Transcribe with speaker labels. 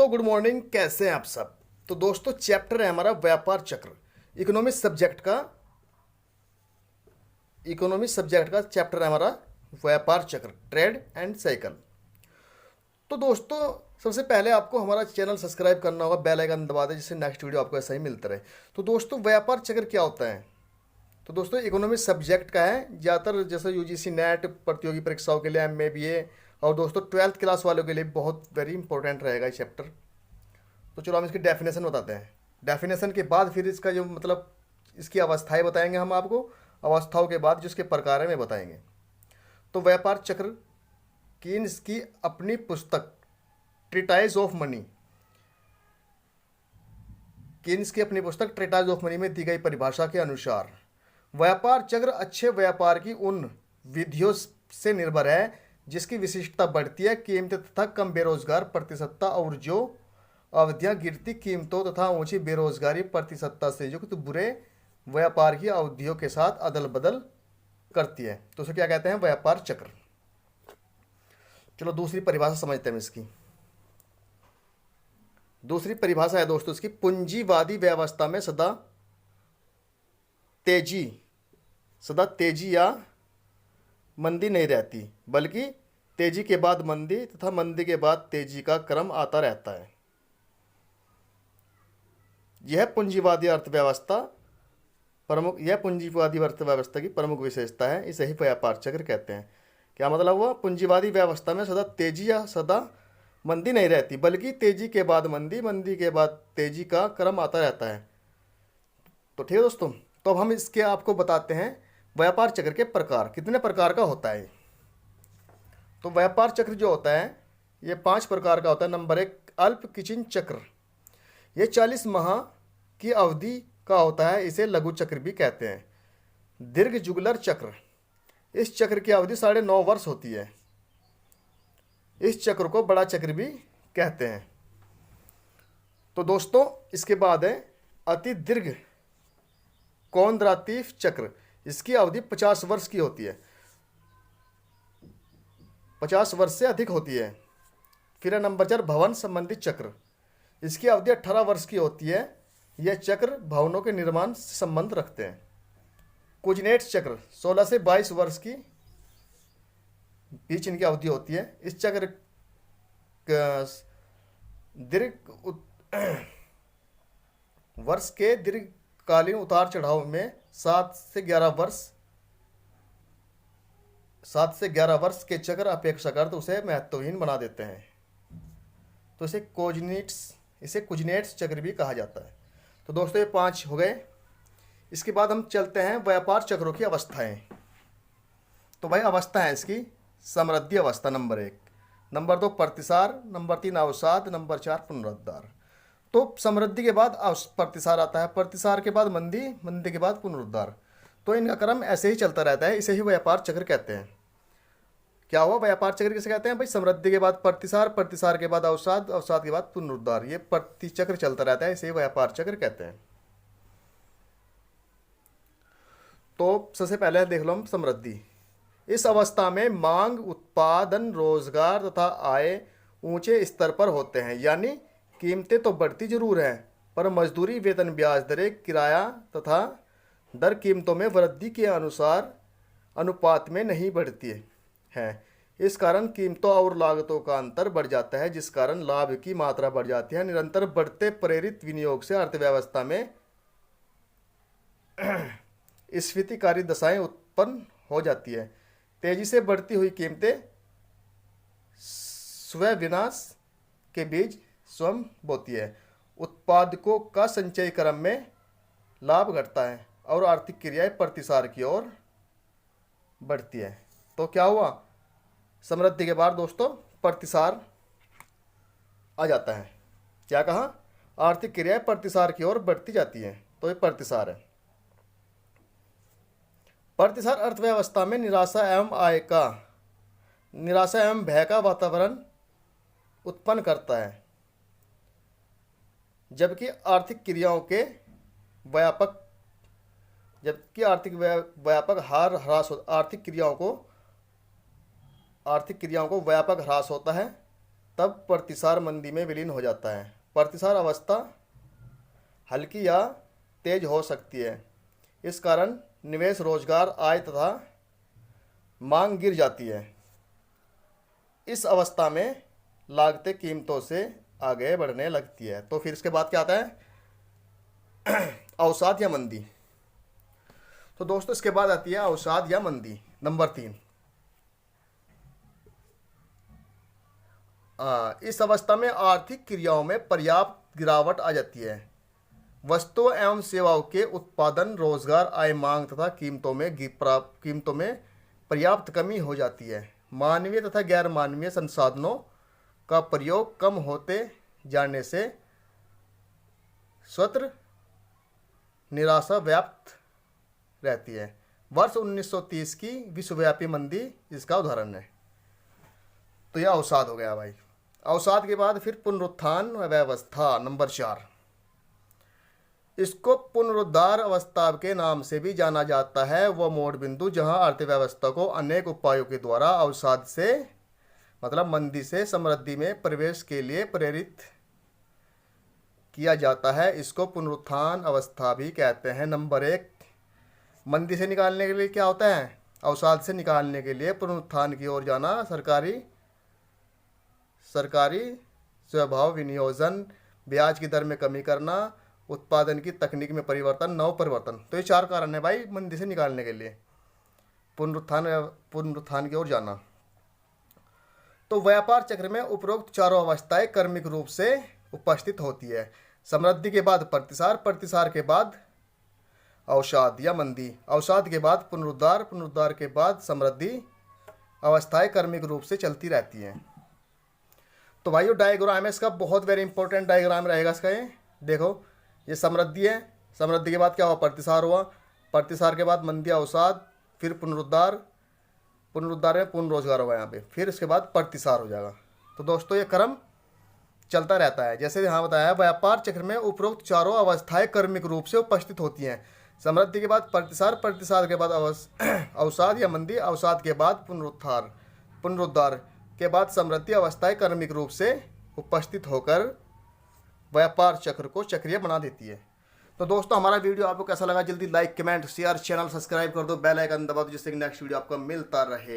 Speaker 1: Good morning, कैसे हैं आप सब। तो दोस्तों चैप्टर है हमारा व्यापार चक्र। इकोनॉमिक्स सब्जेक्ट का चैप्टर है हमारा व्यापार चक्र, ट्रेड एंड साइकिल। तो दोस्तों सबसे पहले आपको हमारा चैनल सब्सक्राइब करना होगा, बेल आइकन दबा दें जिससे नेक्स्ट वीडियो आपको ऐसा ही मिलता रहे। तो दोस्तों व्यापार चक्र क्या होता है। तो दोस्तों इकोनॉमिक्स सब्जेक्ट का है, ज़्यादातर जैसे यूजीसी नेट प्रतियोगी परीक्षाओं के लिए, एमए बीए और दोस्तों 12th क्लास वालों के लिए बहुत वेरी इंपॉर्टेंट रहेगा ये चैप्टर। तो चलो हम इसकी डेफिनेशन बताते हैं। डेफिनेशन के बाद फिर इसका जो मतलब इसकी अवस्थाएं बताएंगे हम आपको, अवस्थाओं के बाद जो इसके प्रकार है मैं बताएंगे। तो व्यापार चक्र कीन्स की अपनी पुस्तक ट्रीटाइज ऑफ मनी में दी गई परिभाषा के अनुसार व्यापार चक्र अच्छे व्यापार की उन विधियों से निर्भर है जिसकी विशिष्टता बढ़ती है कीमतें तथा कम बेरोजगार प्रतिशतता, और जो अवधियां गिरती कीमतों तथा ऊंची बेरोजगारी प्रतिशतता से युक्त बुरे व्यापार की अवधियों के साथ अदल बदल करती है। तो उसे क्या कहते हैं, व्यापार चक्र। चलो दूसरी परिभाषा समझते हैं इसकी। दूसरी परिभाषा है दोस्तों इसकी, पूंजीवादी व्यवस्था में सदा तेजी या मंदी नहीं रहती, बल्कि तेजी के बाद मंदी तथा मंदी के बाद तेजी का क्रम आता रहता है। यह पूंजीवादी अर्थव्यवस्था की प्रमुख विशेषता है। इसे ही व्यापार चक्र कहते हैं। क्या मतलब हुआ, पूंजीवादी व्यवस्था में सदा तेजी या सदा मंदी नहीं रहती, बल्कि तेजी के बाद मंदी, मंदी के बाद तेजी का क्रम आता रहता है। तो ठीक है दोस्तों, तो अब हम इसके आपको बताते हैं व्यापार चक्र के प्रकार, कितने प्रकार का होता है। तो व्यापार चक्र जो होता है ये 5 प्रकार का होता है। नंबर 1, अल्प किचिन चक्र। ये 40 माह की अवधि का होता है, इसे लघु चक्र भी कहते हैं। दीर्घ जुगलर चक्र, इस चक्र की अवधि 9.5 वर्ष होती है। इस चक्र को बड़ा चक्र भी कहते हैं। तो दोस्तों इसके बाद है अति दीर्घ कौंद्रातीव चक्र। इसकी अवधि 50 वर्ष की होती है, 50 वर्ष से अधिक होती है। फिर है नंबर 4, भवन संबंधी चक्र। इसकी अवधि 18 वर्ष की होती है। यह चक्र भवनों के निर्माण से संबंध रखते हैं। कुजनेट चक्र 16 से 22 वर्ष की बीच इनकी अवधि होती है। इस चक्र दीर्घ वर्ष के दीर्घकालीन उतार चढ़ाव में 7 से 11 वर्ष के चक्र अपेक्षाकृत उसे महत्वहीन बना देते हैं। तो इसे कुजनेट्स चक्र भी कहा जाता है। तो दोस्तों ये 5 हो गए। इसके बाद हम चलते हैं व्यापार चक्रों की अवस्थाएं। तो भाई अवस्था है इसकी, समृद्धि अवस्था नंबर 1, नंबर 2 प्रतिसार, नंबर 3 अवसाद, नंबर 4 पुनरुद्धार। तो समृद्धि के बाद प्रतिसार आता है, प्रतिसार के बाद मंदी, मंदी के बाद पुनरुद्धार। तो इनका क्रम ऐसे ही चलता रहता है, इसे ही व्यापार चक्र कहते हैं। क्या हुआ, व्यापार चक्र किसे कहते हैं भाई, समृद्धि के बाद प्रतिसार, प्रतिसार के बाद अवसाद, अवसाद के बाद पुनरुद्धार। ये प्रति चक्र चलता रहता है, इसे ही व्यापार चक्र कहते हैं। तो सबसे पहले देख लो हम समृद्धि। इस अवस्था में मांग, उत्पादन, रोजगार तथा आय ऊंचे स्तर पर होते हैं, यानी कीमतें तो बढ़ती जरूर हैं पर मजदूरी, वेतन, ब्याज दरें, किराया तथा दर कीमतों में वृद्धि के अनुपात में नहीं बढ़ती है। इस कारण कीमतों और लागतों का अंतर बढ़ जाता है, जिस कारण लाभ की मात्रा बढ़ जाती है। निरंतर बढ़ते प्रेरित विनियोग से अर्थव्यवस्था में स्फीतिकारी दशाएं उत्पन्न हो जाती है। तेजी से बढ़ती हुई कीमतें स्वयं विनाश के बीज स्वयं बोती है। उत्पादकों का संचयी क्रम में लाभ घटता है और आर्थिक क्रियाएं प्रतिसार की ओर बढ़ती है। तो क्या हुआ, समृद्धि के बाद दोस्तों प्रतिसार आ जाता है। क्या कहा, आर्थिक क्रियाएं प्रतिसार की ओर बढ़ती जाती हैं, तो ये प्रतिसार है। प्रतिसार अर्थव्यवस्था में निराशा एवं भय का वातावरण उत्पन्न करता है, जबकि आर्थिक क्रियाओं के व्यापक आर्थिक क्रियाओं को व्यापक ह्रास होता है तब प्रतिसार मंदी में विलीन हो जाता है। प्रतिसार अवस्था हल्की या तेज हो सकती है। इस कारण निवेश, रोजगार, आय तथा मांग गिर जाती है। इस अवस्था में लागतें कीमतों से आगे बढ़ने लगती है। तो फिर इसके बाद क्या आता है? अवसाद या मंदी। तो दोस्तों इसके बाद आती है अवसाद या मंदी नंबर 3। इस अवस्था में आर्थिक क्रियाओं में पर्याप्त गिरावट आ जाती है। वस्तुओं एवं सेवाओं के उत्पादन, रोजगार, आय, मांग तथा कीमतों में पर्याप्त कमी हो जाती है। मानवीय तथा गैर मानवीय संसाधनों का प्रयोग कम होते जाने से स्वतः निराशा व्याप्त रहती है। वर्ष 1930 की विश्वव्यापी मंदी इसका उदाहरण है। तो यह अवसाद हो गया भाई। अवसाद के बाद फिर पुनरुत्थान व्यवस्था नंबर 4। इसको पुनरुद्धार अवस्था के नाम से भी जाना जाता है। वह मोड़ बिंदु जहां अर्थव्यवस्था को अनेक उपायों के द्वारा अवसाद से मतलब मंदी से समृद्धि में प्रवेश के लिए प्रेरित किया जाता है, इसको पुनरुत्थान अवस्था भी कहते हैं। नंबर 1, मंदी से निकालने के लिए क्या होता है? अवसाद से निकालने के लिए पुनरुत्थान की ओर जाना, सरकारी स्वभाव विनियोजन, ब्याज की दर में कमी करना, उत्पादन की तकनीक में परिवर्तन, नव परिवर्तन। तो ये 4 कारण है भाई मंदी से निकालने के लिए पुनरुत्थान की ओर जाना। तो व्यापार चक्र में उपरोक्त चारों अवस्थाएं क्रमिक रूप से उपस्थित होती है। समृद्धि के बाद प्रतिसार, प्रतिसार के बाद अवसाद या मंदी, अवसाद के बाद पुनरुद्धार, पुनरुद्धार के बाद समृद्धि अवस्थाएं क्रमिक रूप से चलती रहती हैं। तो भाई जो डायग्राम है इसका बहुत वेरी इंपॉर्टेंट डायग्राम रहेगा इसका। ये देखो, ये समृद्धि है, समृद्धि के बाद क्या हुआ? प्रतिसार हुआ, प्रतिसार के बाद मंदी, अवसाद, फिर पुनरुद्धार, पुनरुद्धार में पूर्ण रोजगार होगा यहाँ पे, फिर इसके बाद प्रतिसार हो जाएगा। तो दोस्तों ये क्रम चलता रहता है। जैसे यहाँ बताया, व्यापार चक्र में उपरोक्त चारों अवस्थाएं क्रमिक रूप से उपस्थित होती हैं। समृद्धि के बाद प्रतिसार, प्रतिसार के बाद अवसाद या मंदी, अवसाद के बाद पुनरुद्धार, पुनरुद्धार के बाद समृद्धि अवस्थाएं क्रमिक रूप से उपस्थित होकर व्यापार चक्र को चक्रीय बना देती है। तो दोस्तों हमारा वीडियो आपको कैसा लगा? जल्दी like, comment, share, channel subscribe कर दो, बेल आइकन दबा दो, जिससे कि नेक्स्ट वीडियो आपको मिलता रहे।